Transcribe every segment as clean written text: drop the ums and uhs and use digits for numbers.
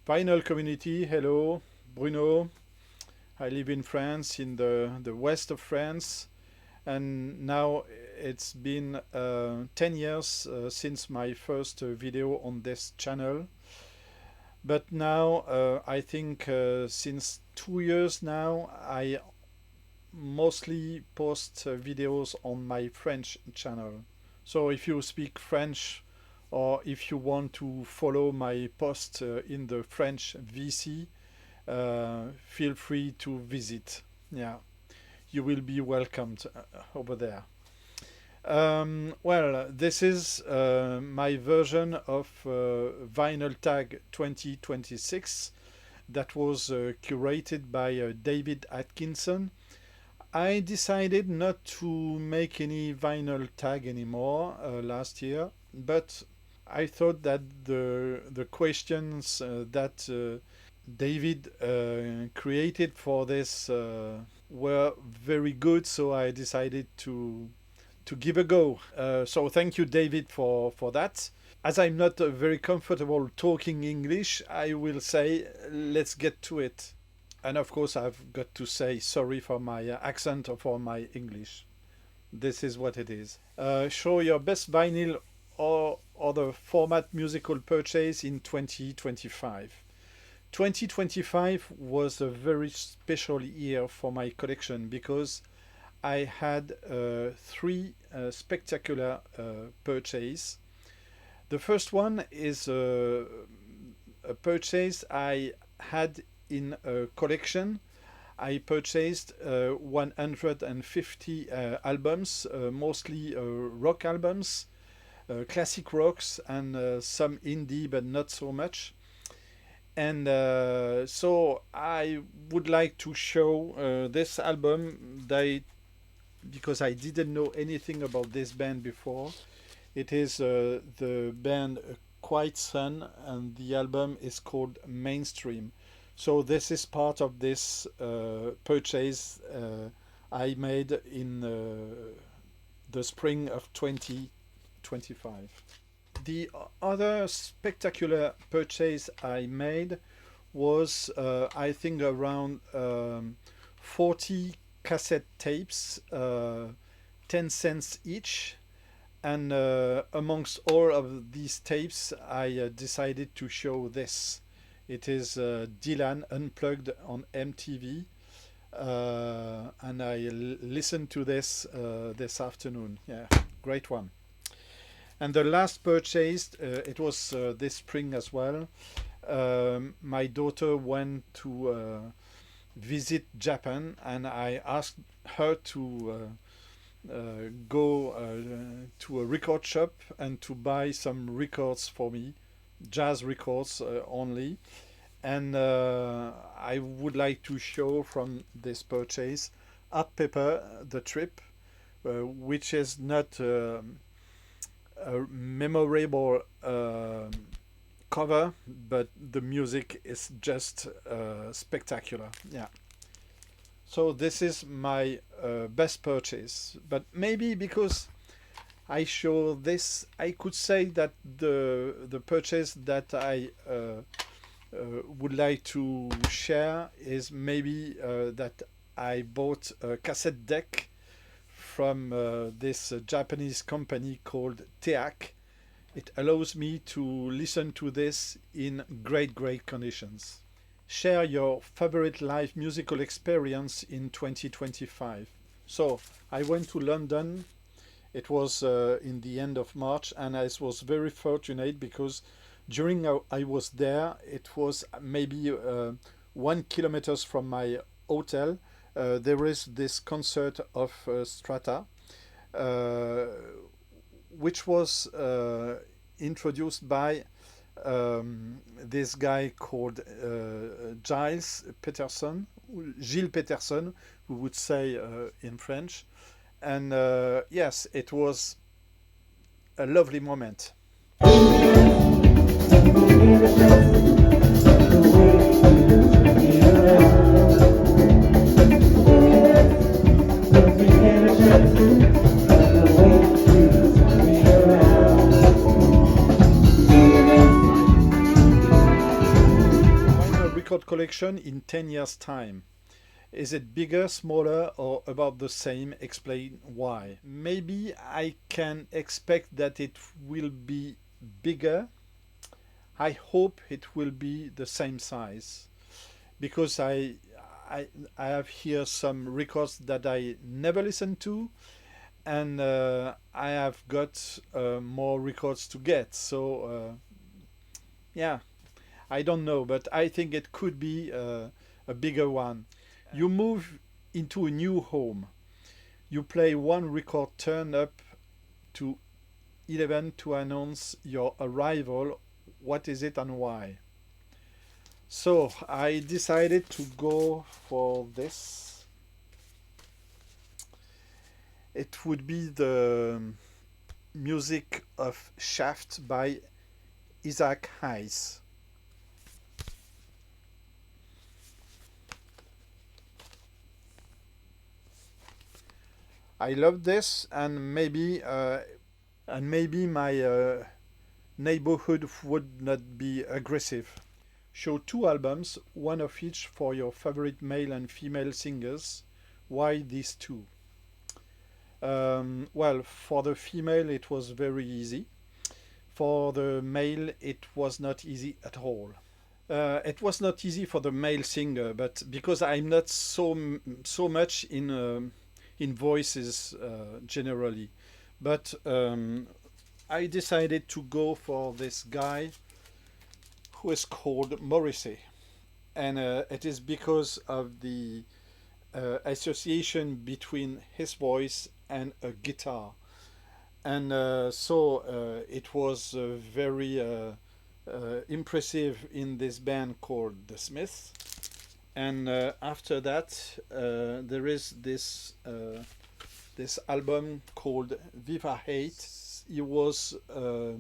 Vinyl community, hello, Bruno. I live in France, in the west of France, and now it's been 10 years since my first video on this channel. But now, I think since 2 years now, I mostly post videos on my French channel. So if you speak French or if you want to follow my post in the French VC, feel free to visit. Yeah, you will be welcomed over there. Well, this is my version of Vinyl Tag 2026 that was curated by David Atkinson. I decided not to make any vinyl tag anymore last year, but I thought that the questions that David created for this were very good, so I decided to give a go. So thank you, David, for that. As I'm not very comfortable talking English, I will say let's get to it. And of course, I've got to say sorry for my accent or for my English. This is what it is. Show your best vinyl or other format musical purchase in 2025. 2025 was a very special year for my collection because I had three spectacular purchases. The first one is a purchase I had in a collection. I purchased 150 albums, mostly rock albums, classic rocks, and some indie, but not so much. And so I would like to show this album because I didn't know anything about this band before. It is the band Quiet Sun, and the album is called Mainstream. So this is part of this purchase I made in the spring of 2025. The other spectacular purchase I made was, I think, around 40 cassette tapes, 10 cents each. And amongst all of these tapes, I decided to show this. It is Dylan Unplugged on MTV, and I listened to this this afternoon. Yeah, great one. And the last purchase, it was this spring as well. My daughter went to visit Japan, and I asked her to go to a record shop and to buy some records for me, jazz records only. And I would like to show from this purchase Art Paper, The Trip, which is not a memorable cover, but the music is just spectacular. Yeah. So this is my best purchase. But maybe because I show this, I could say that the purchase that I would like to share is maybe that I bought a cassette deck from this Japanese company called TEAC. It allows me to listen to this in great conditions. Share your favorite live musical experience in 2025. So I went to London. It was in the end of March, and I was very fortunate because during I was there, it was maybe 1 kilometer from my hotel. There is this concert of Strata, which was introduced by this guy called Gilles Peterson, we would say in French. And yes, it was a lovely moment. record collection in 10 years' time? Is it bigger, smaller, or about the same? Explain why. Maybe I can expect that it will be bigger. I hope it will be the same size because I, I have here some records that I never listened to, and I have got more records to get. So yeah, I don't know, but I think it could be a bigger one. You move into a new home. You play one record turn up to 11 to announce your arrival. What is it and why? So I decided to go for this. It would be the music of Shaft by Isaac Hayes. I love this, and maybe my neighborhood would not be aggressive. Show two albums, one of each for your favorite male and female singers. Why these two? Well, for the female, it was very easy. For the male, it was not easy at all. It was not easy for the male singer, but because I'm not so much in voices generally, but I decided to go for this guy who is called Morrissey, and it is because of the association between his voice and a guitar, and so it was very impressive in this band called The Smiths. And after that, there is this album called Viva Hate. He was a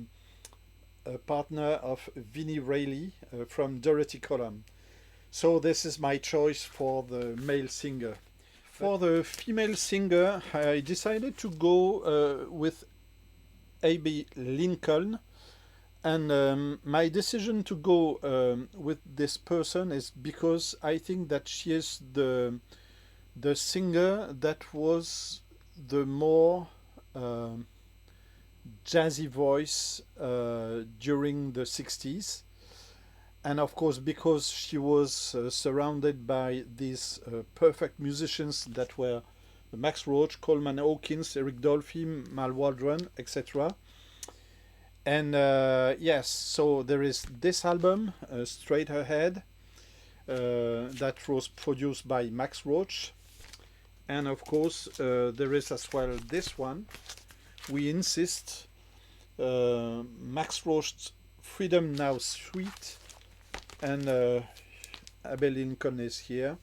partner of Vinnie Reilly from Dorothy Column. So this is my choice for the male singer. For the female singer, I decided to go with A.B. Lincoln. And my decision to go with this person is because I think that she is the singer that was the more jazzy voice during the 60s. And of course, because she was surrounded by these perfect musicians that were Max Roach, Coleman Hawkins, Eric Dolphy, Mal Waldron, etc. And yes, so there is this album, Straight Ahead, that was produced by Max Roach. And of course, there is as well this one. We insist, Max Roach's Freedom Now Suite. And Abel Lincoln is here.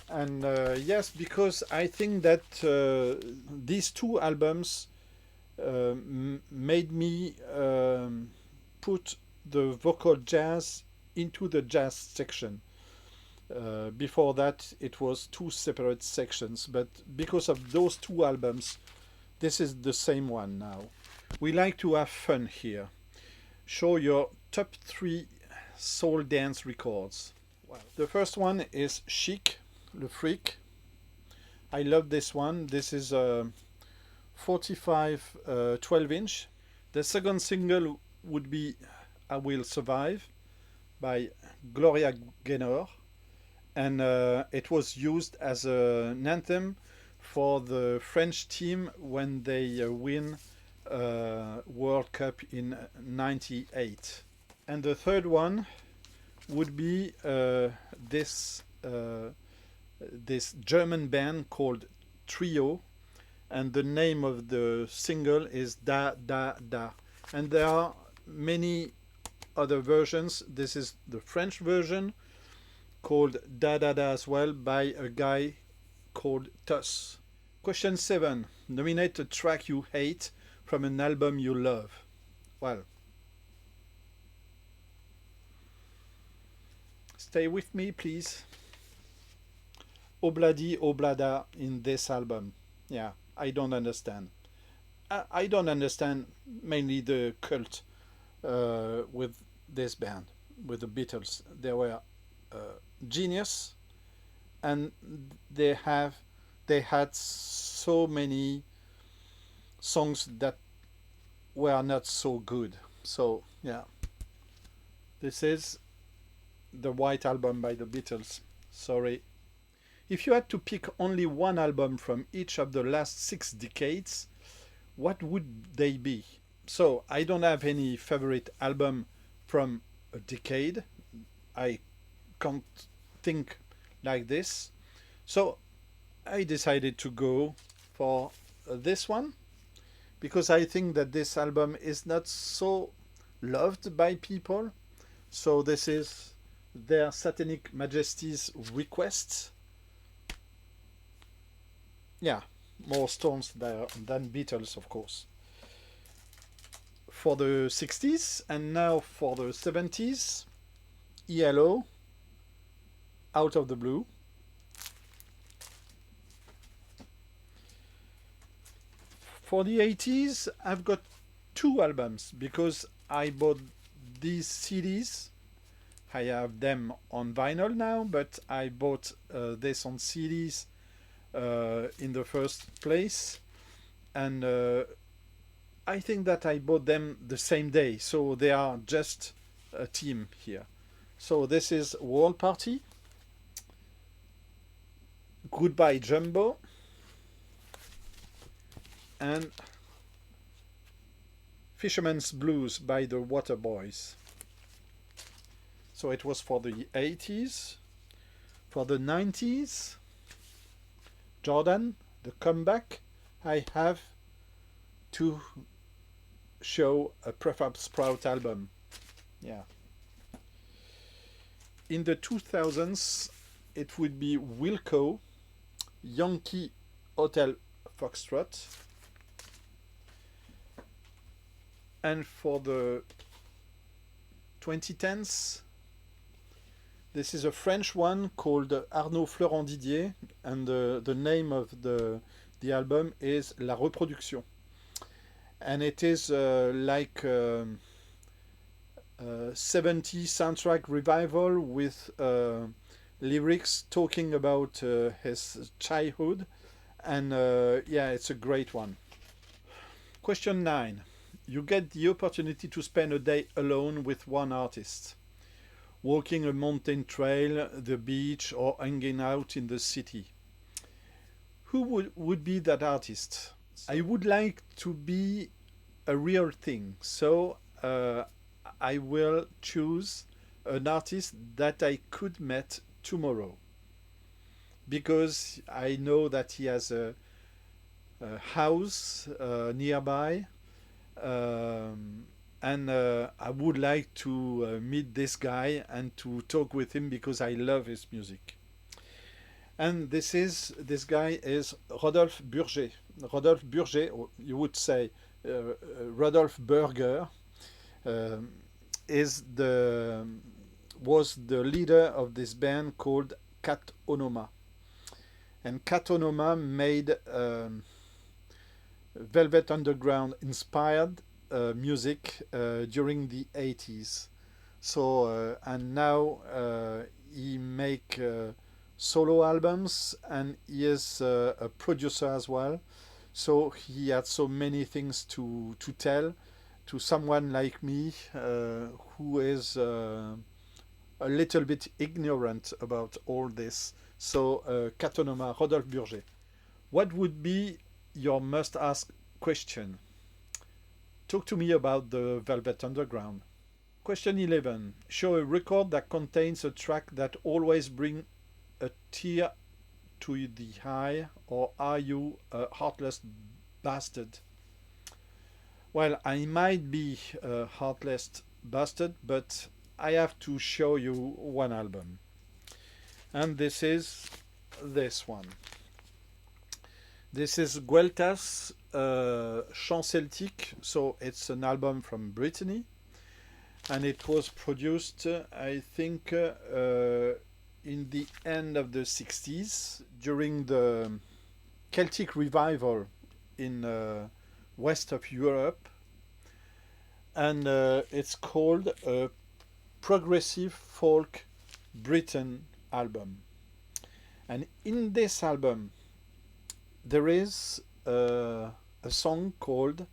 And yes, because I think that these two albums made me put the vocal jazz into the jazz section. Before that, it was two separate sections, but because of those two albums, this is the same one now. We like to have fun here. Show your top 3 soul dance records. Well, the first one is Chic, Le Freak. I love this one. This is a 45 12-inch. The second single would be I Will Survive by Gloria Gaynor, and it was used as an anthem for the French team when they win World Cup in '98. And the third one would be this German band called Trio, and the name of the single is Da Da Da. And there are many other versions. This is the French version called Da Da Da as well by a guy called Tuss. Question 7. Nominate a track you hate from an album you love. Well, stay with me, please. Obladi Oblada in this album. Yeah, I don't understand. I don't understand mainly the cult with this band. with the Beatles. They were uh, genius, and they have they had so many songs that were not so good. So yeah, this is the White Album by the Beatles. Sorry. If you had to pick only one album from each of the last 6 decades, what would they be? So I don't have any favorite album from a decade. I can't think like this. So I decided to go for this one because I think that this album is not so loved by people. So this is their Satanic Majesty's Request. Yeah, more Stones than Beatles, of course. For the 60s and now for the 70s, ELO, Out of the Blue. For the 80s, I've got two albums because I bought these CDs. I have them on vinyl now, but I bought this on CDs in the first place. And I think that I bought them the same day, so they are just a team here. So this is World Party, Goodbye Jumbo, and Fisherman's Blues by the Waterboys. So it was for the 80s. For the 90s, Jordan, the comeback, I have to show a Prefab Sprout album. Yeah. In the 2000s, it would be Wilco, Yankee Hotel Foxtrot. And for the 2010s, this is a French one called Arnaud Florent Didier, and the name of the album is La Reproduction. And it is like 70 soundtrack revival with lyrics talking about his childhood, and yeah, it's a great one. Question 9. You get the opportunity to spend a day alone with one artist, walking a mountain trail, the beach, or hanging out in the city. Who would be that artist? I would like to be a real thing, so I will choose an artist that I could meet tomorrow, because I know that he has a house nearby, and I would like to meet this guy and to talk with him because I love his music. And this guy is Rodolphe Burger. Rodolphe Burger, or you would say Rodolphe Burger, is was the leader of this band called Cat Onoma. And Cat Onoma made Velvet Underground inspired music during the 80s. So and now he make solo albums, and he is a producer as well. So he had so many things to tell to someone like me who is a little bit ignorant about all this. So Cat Onoma, Rodolphe Burger. What would be your must-ask question? Talk to me about the Velvet Underground. Question 11. Show a record that contains a track that always brings a tear to the eye, or are you a heartless bastard? Well, I might be a heartless bastard, but I have to show you one album. And this is this one. This is Gueltas Chants Celtiques, so it's an album from Brittany, and it was produced, I think, in the end of the 60s during the Celtic revival in west of Europe, and it's called progressive folk Britain album. And in this album, there is a song called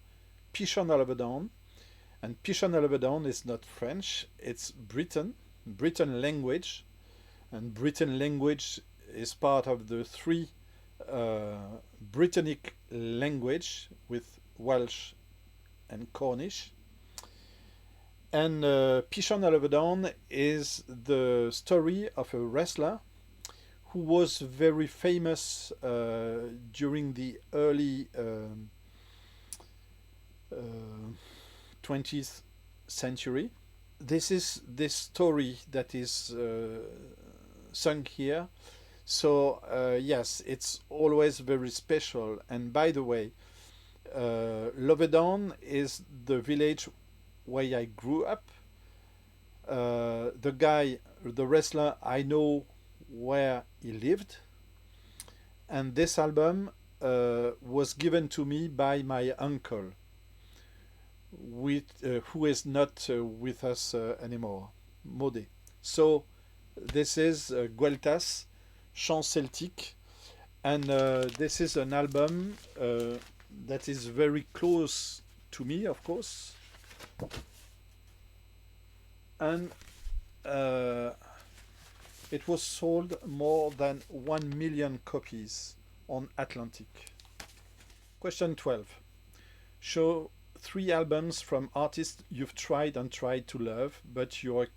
Pichon à Dawn. And Pichon à Dawn is not French, it's Britain language. And Britain language is part of the three Britannic language with Welsh and Cornish. And Pichon à Dawn is the story of a wrestler who was very famous during the early 20th century. This is this story that is sung here. So yes, it's always very special. And by the way, Lovedown is the village where I grew up. The wrestler, I know where he lived. And this album was given to me by my uncle, who is not with us anymore, Modé. So this is Gueltas, Chants Celtiques, and this is an album that is very close to me, of course, and it was sold more than 1 million copies on Atlantic. Question 12. Show 3 albums from artists you've tried and tried to love, but you're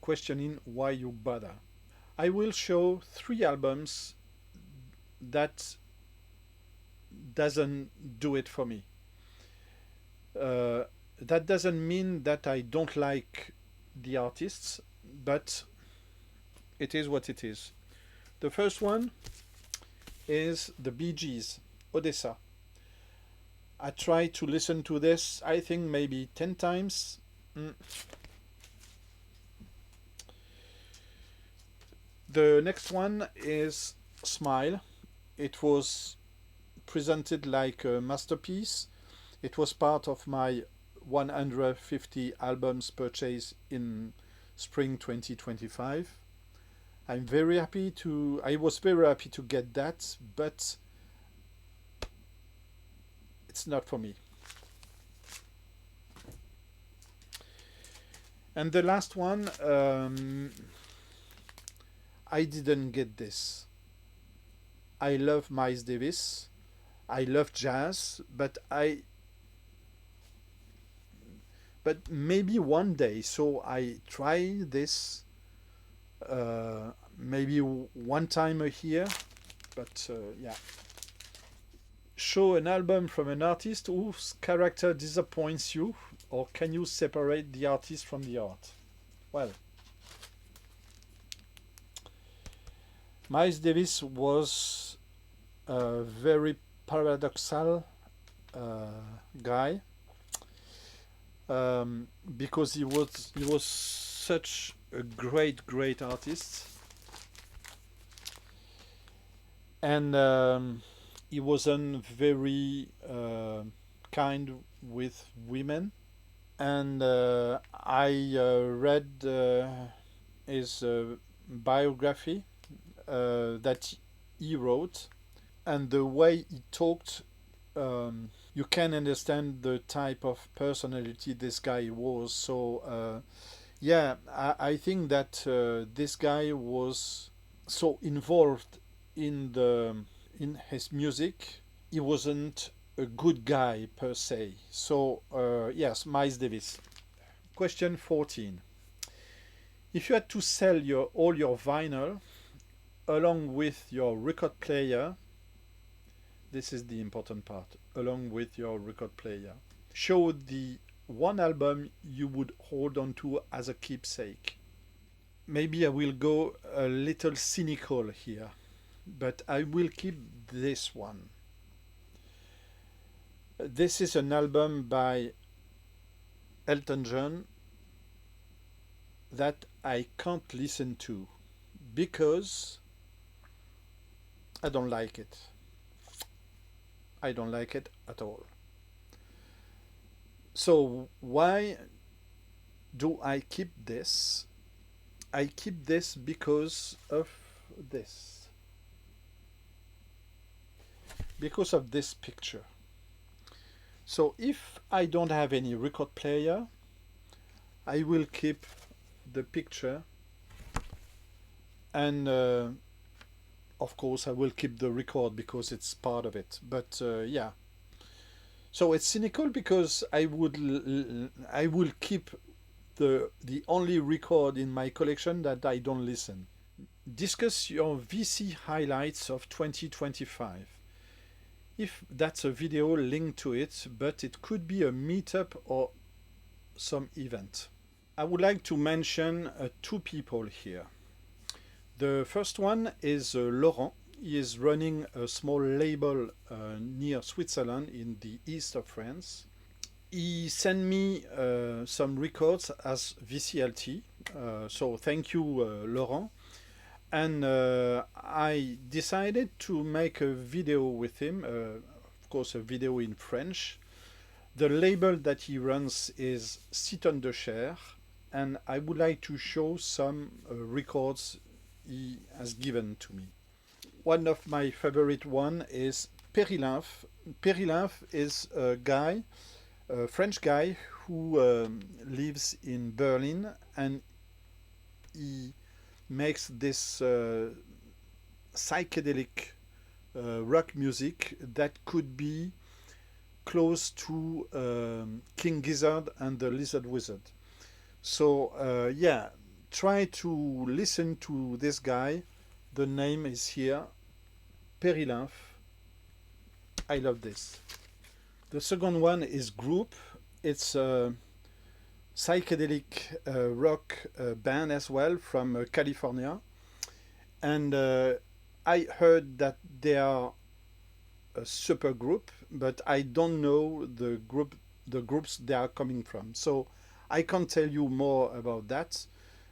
questioning why you bother. I will show 3 albums that doesn't do it for me. That doesn't mean that I don't like the artists, but it is what it is. The first one is the Bee Gees, Odessa. I tried to listen to this, I think maybe 10 times. The next one is Smile. It was presented like a masterpiece. It was part of my 150 albums purchase in spring 2025. I was very happy to get that, but it's not for me. And the last one, I didn't get this. I love Miles Davis. I love jazz, but maybe one day. So I try this maybe one time a year, but yeah. Show an album from an artist whose character disappoints you, or can you separate the artist from the art? Well, Miles Davis was a very paradoxal guy, because he was such a great artist, and he wasn't very kind with women. And I read his biography that he wrote, and the way he talked, you can understand the type of personality this guy was. So yeah, I think that this guy was so involved in his music. He wasn't a good guy per se. So yes, Miles Davis. Question 14. If you had to sell all your vinyl along with your record player, this is the important part, along with your record player, show the one album you would hold on to as a keepsake. Maybe I will go a little cynical here, but I will keep this one. This is an album by Elton John that I can't listen to because I don't like it. I don't like it at all. So why do I keep this? I keep this because of this. Because of this picture. So if I don't have any record player, I will keep the picture, and of course I will keep the record because it's part of it. But yeah, so it's cynical because I will keep the only record in my collection that I don't listen. Discuss your VC highlights of 2025. If that's a video, link to it, but it could be a meetup or some event. I would like to mention two people here. The first one is Laurent. He is running a small label near Switzerland in the east of France. He sent me some records as VCLT, so thank you, Laurent. And I decided to make a video with him, of course, a video in French. The label that he runs is Citon de Chair, and I would like to show some records he has given to me. One of my favorite one is Perilymph. Perilymph is a guy, a French guy who lives in Berlin, and he makes this psychedelic rock music that could be close to King Gizzard and the Lizard Wizard. So yeah, try to listen to this guy. The name is here, Perilymph. I love this. The second one is Group. It's a psychedelic rock band as well from California. And I heard that they are a super group, but I don't know the groups they are coming from. So I can't tell you more about that,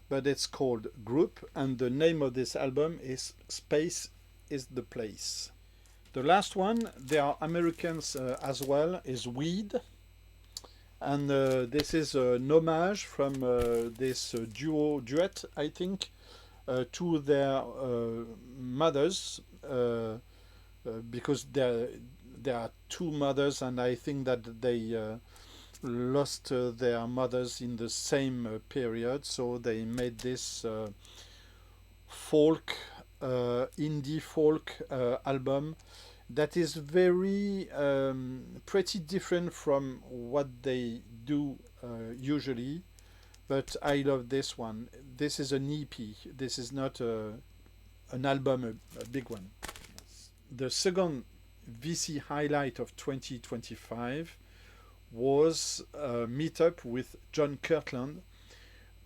but it's called Group, and the name of this album is Space is the Place. The last one, they are Americans as well, is Weed. And this is an homage from this duet, I think, to their mothers, because there are two mothers, and I think that they lost their mothers in the same period, so they made this folk, indie folk album that is very pretty different from what they do usually, but I love this one. This is an EP. This is not an album, a big one. The second VC highlight of 2025 was a meetup with John Kirtland,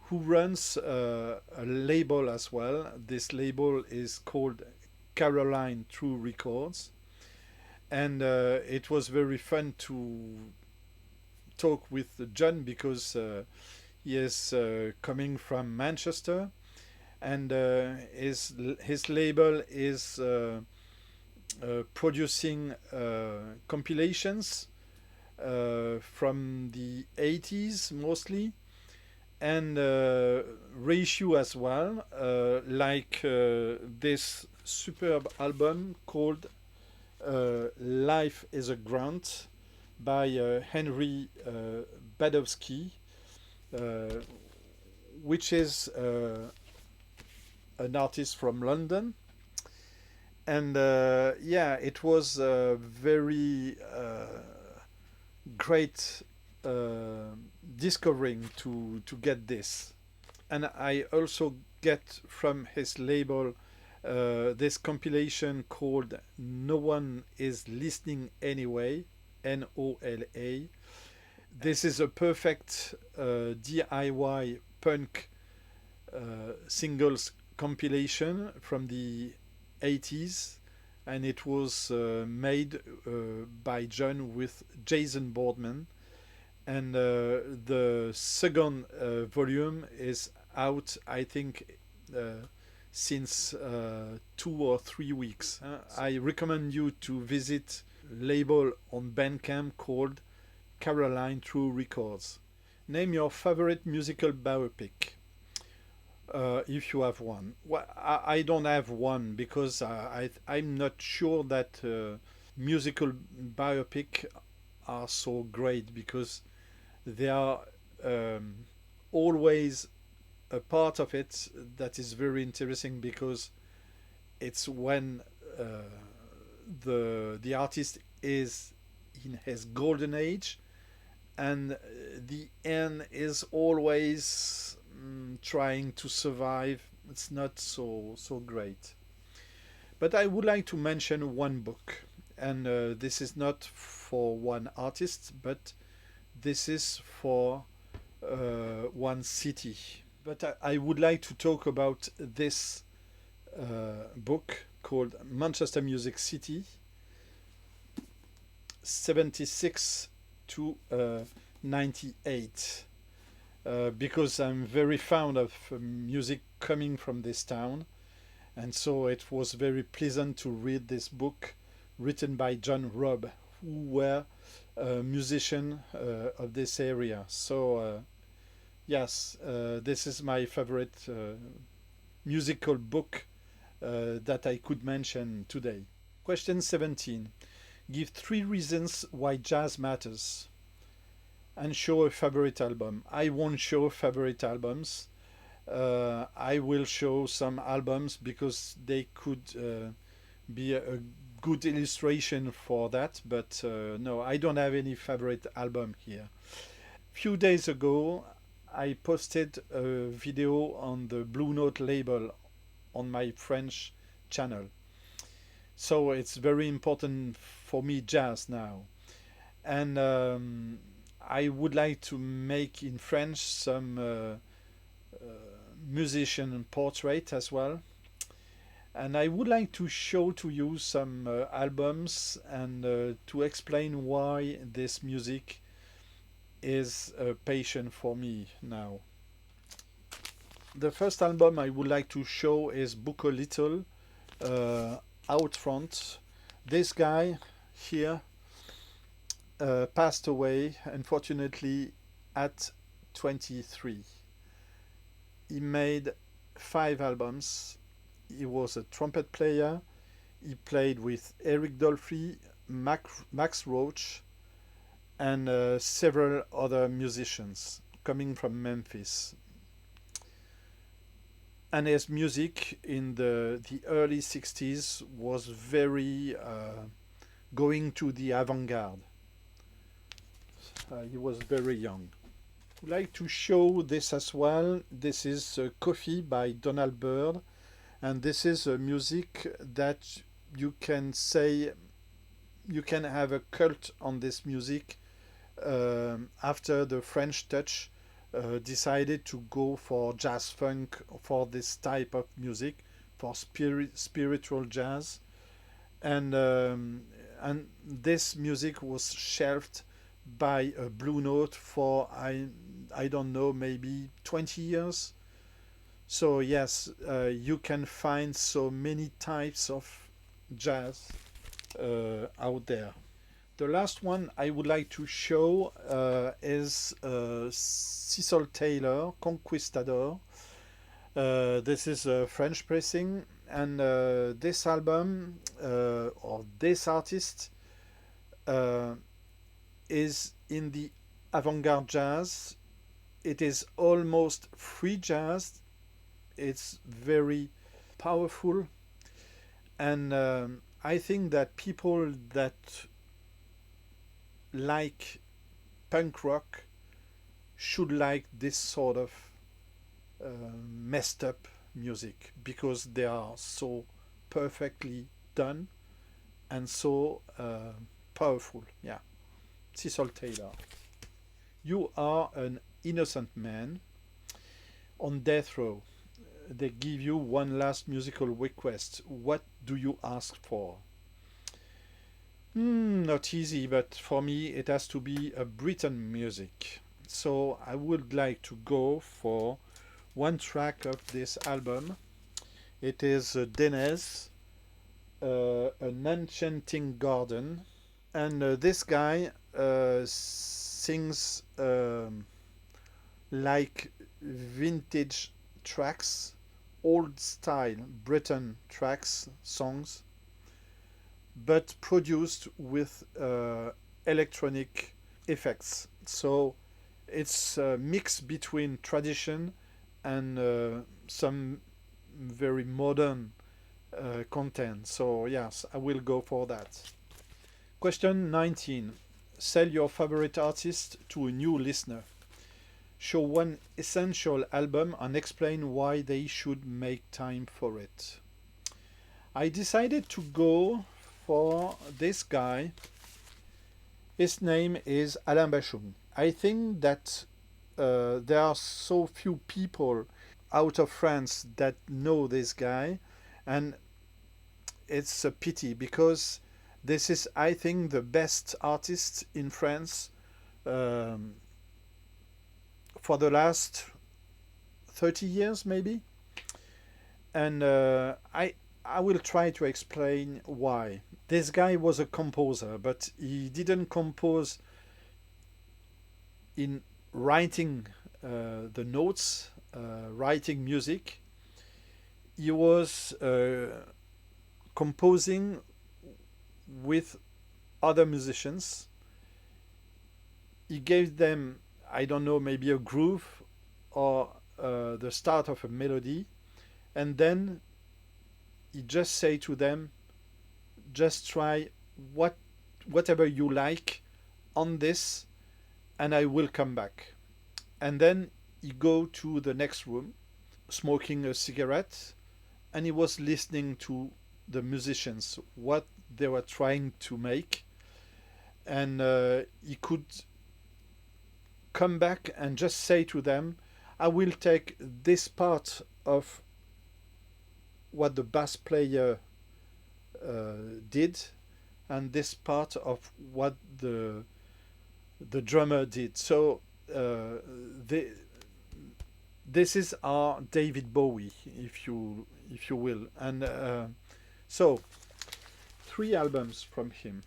who runs a label as well. This label is called Caroline True Records. And it was very fun to talk with John because he is coming from Manchester, and his label is producing compilations from the 80s mostly, and reissue as well, like this superb album called Life is a Grant by Henry Badowski, which is an artist from London. And yeah, it was a very great discovering to get this. And I also get from his label this compilation called No One Is Listening Anyway, NOLA. This is a perfect DIY punk singles compilation from the 80s, and it was made by John with Jason Boardman. And the second volume is out, I think, since 2 or 3 weeks. I recommend you to visit label on Bandcamp called Caroline True Records. Name your favorite musical biopic. if you have one. Well, I don't have one because I'm not sure that musical biopic are so great because they are um, always a part of it that is very interesting because it's when uh, the artist is in his golden age and the end is always trying to survive. It's not so great. But I would like to mention one book, and this is not for one artist, but this is for one city. But I would like to talk about this book called Manchester Music City, 76 to 98. Because I'm very fond of music coming from this town, and so it was very pleasant to read this book written by John Robb, who were a musician of this area. So, yes, this is my favorite musical book that I could mention today. Question 17. Give 3 reasons why jazz matters and show a favorite album. I won't show favorite albums. I will show some albums because they could be a good illustration for that. But no, I don't have any favorite album here. Few days ago, I posted a video on the Blue Note label on my French channel. So it's very important for me jazz now. And I would like to make in French some musician portrait as well. And I would like to show to you some albums and to explain why this music is a passion for me now. The first album I would like to show is Book a Little, Out Front. This guy here passed away, unfortunately, at 23. He made 5 albums. He was a trumpet player. He played with Eric Dolphy, Max Roach, and several other musicians coming from Memphis. And his music in the early 60s was very going to the avant-garde. He was very young. I'd like to show this as well. This is Coffee by Donald Byrd, and this is a music that you can say you can have a cult on this music after the French Touch decided to go for jazz funk for this type of music, for spiritual jazz, and this music was shelved by a Blue Note for I don't know, maybe 20 years. So yes, you can find so many types of jazz out there. The last one I would like to show is Cecil Taylor, Conquistador. This is a French pressing, and this album or this artist is in the avant-garde jazz. It is almost free jazz. It's very powerful, and I think that people that like punk rock should like this sort of messed up music because they are so perfectly done and so powerful. Yeah, Cecil Taylor. You are an innocent man on death row. They give you one last musical request. What do you ask for? Not easy, but for me it has to be a Britain music. So I would like to go for one track of this album. It is Denez, An Enchanting Garden. And this guy sings like vintage tracks, old style Breton tracks, songs, but produced with electronic effects. So it's a mix between tradition and some very modern content. So yes, I will go for that. Question 19. Sell your favorite artist to a new listener. Show one essential album and explain why they should make time for it. I decided to go for this guy. His name is Alain Bachung. I think that there are so few people out of France that know this guy, and it's a pity because this is, I think, the best artist in France um, for the last 30 years, maybe. And I will try to explain why. This guy was a composer, but he didn't compose in writing the notes, writing music. He was composing with other musicians. He gave them, I don't know, maybe a groove or the start of a melody, and then he just say to them, just try whatever you like on this, and I will come back. And then he go to the next room, smoking a cigarette, and he was listening to the musicians, what they were trying to make, and he could come back and just say to them, I will take this part of what the bass player did and this part of what the drummer did. So the, this is our David Bowie, if you will. And so 3 albums from him.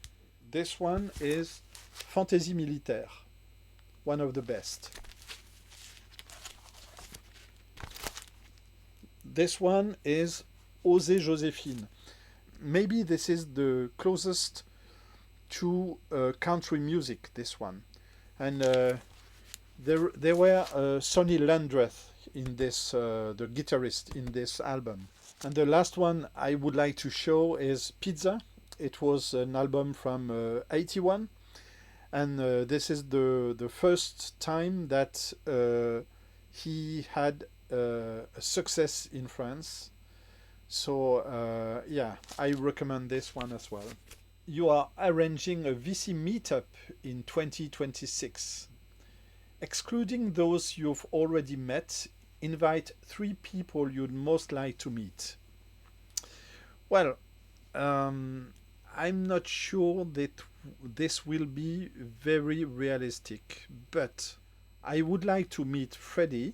This one is Fantaisie Militaire, one of the best. This one is Osez Joséphine. Maybe this is the closest to country music, this one. And there were Sonny Landreth in this, the guitarist in this album. And the last one I would like to show is Pizza. It was an album from 81. And this is the first time that he had a success in France. So yeah, I recommend this one as well. You are arranging a VC meetup in 2026. Excluding those you've already met, invite 3 people you'd most like to meet. Well, I'm not sure that this will be very realistic, but I would like to meet Freddy.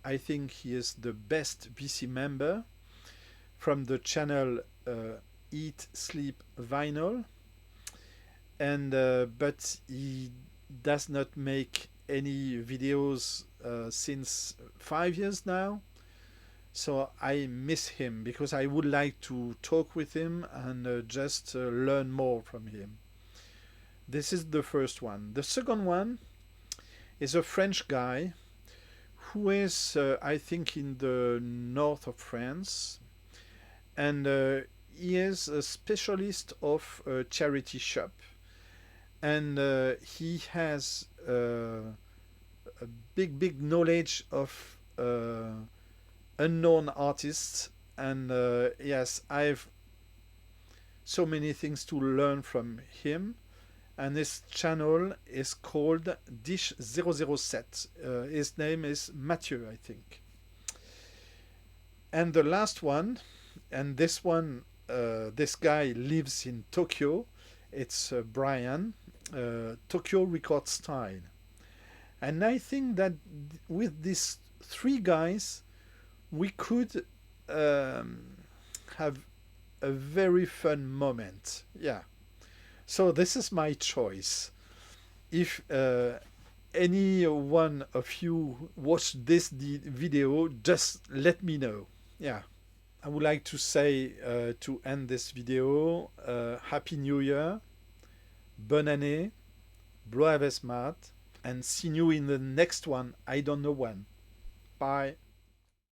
I think he is the best VC member from the channel Eat, Sleep, Vinyl. And but he does not make any videos since 5 years now. So I miss him because I would like to talk with him and just learn more from him. This is the first one. The second one is a French guy who is, I think, in the north of France. And he is a specialist of a charity shop. And he has a big knowledge of unknown artists. And yes, I've so many things to learn from him. And his channel is called Dish 007. His name is Mathieu, I think. And the last one, and this one, this guy lives in Tokyo. It's Brian, Tokyo Record Style. And I think that with these 3 guys, we could have a very fun moment. Yeah. So this is my choice. If any one of you watch this video, just let me know. Yeah. I would like to say to end this video, Happy New Year, Bonne année, Bloaves Mat, and see you in the next one. I don't know when. Bye.